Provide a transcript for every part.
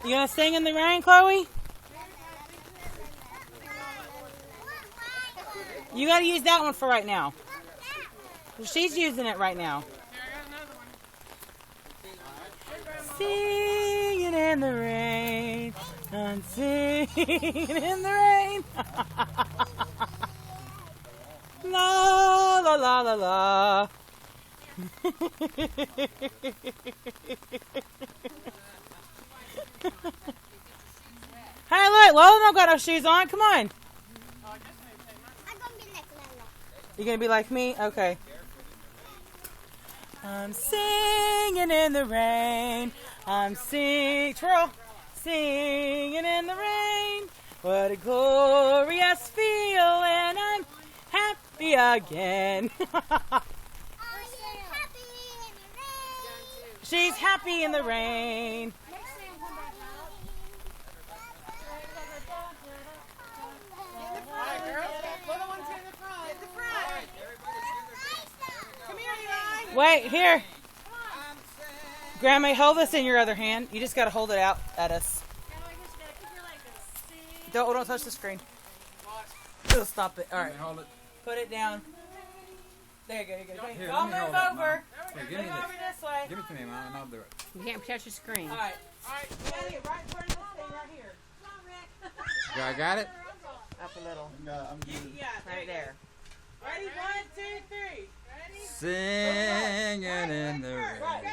You gonna sing in the rain, Chloe? You gotta use that one for right now. She's using it right now. Singing in the rain, I'm singing in the rain. La la la la la. Hey, look, Lola don't got no shoes on. Come on. You gonna be like me? Okay. I'm singing in the rain. I'm twirl. Singing in the rain. What a glorious feeling. I'm happy again. She's happy in the rain. Wait, here. Grandma, hold this in your other hand. You just got to hold it out at us. Don't touch the screen. It'll stop it. All right. Hold it. Put it down. There you go. Here, Don't let me move hold it, over. Here, give me Move over this way. Give it to me, Mom, and I'll do it. You can't touch the screen. All right. You got to get right in front of this thing right here. I got it? Up a little. Right there. Ready? 1, 2, 3. Singing in the rain. Right.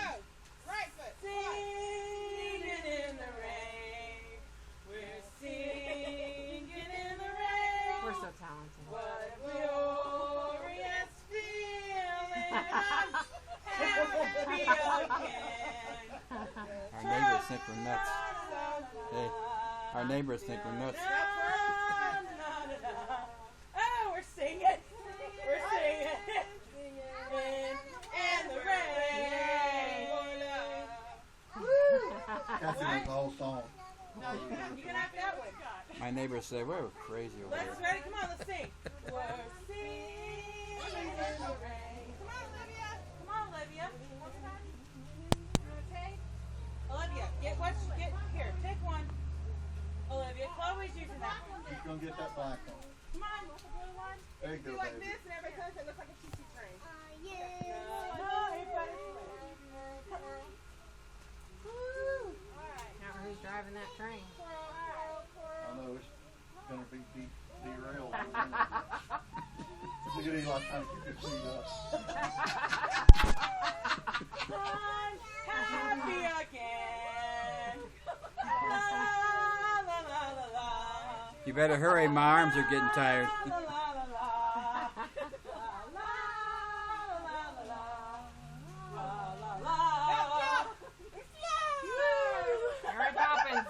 Singing in the rain. We're singing in the rain. We're so talented. What a glorious feeling. I'm happy again. Our neighbors think we're nuts. Hey, our neighbors think we're nuts. Oh, we're singing. We're singing. In the rain. Woo! Kathy knows the whole song. No, you can have that one. My neighbors say we're crazy over Let's here. ready. Come on, let's sing. We're singing in the rain. Come on, Olivia. Come on, Olivia. Okay. Olivia, get here. Take one. Olivia, Chloe's using that one. She's gonna get that black one. Come on, what's the blue one? There you go, Do like baby. this, and everybody comes and looks like a choo-choo train. No, everybody. Woo! All right. Now who's driving that train? I know it's gonna be derailed. Look at Eli trying to keep his seat up. I'm happy again. La la la la la. You better hurry, my arms are getting tired. La la la la. Mary Poppins,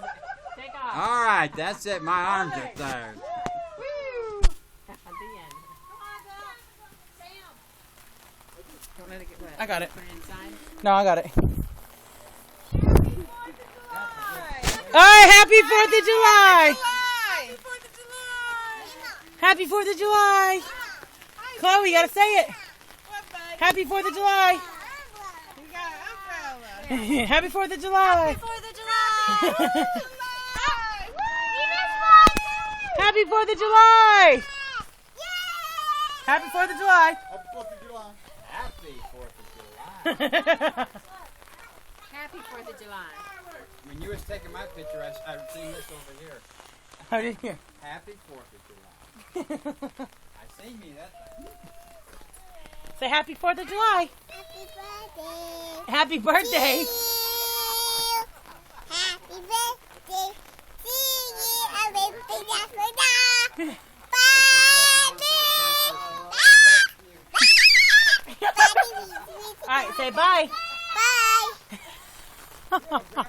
take off. All right, that's it. My arms are tired. At the end. Don't let it get wet. I got it. Put it inside. No, I got it. All right, happy 4th of July. Happy 4th of July. Chloe, you gotta say it. Happy 4th of July. Happy 4th of July. Happy 4th of July. Happy 4th of July. Happy 4th of July. Happy 4th of July. Happy 4th of July. When you was taking my picture, I've seen this over here. How did you? Happy 4th of July. I seen me that time. Say happy 4th of July. Happy birthday. Happy birthday. Happy birthday. See you everything that's for now. All right, say bye. Bye. Bye.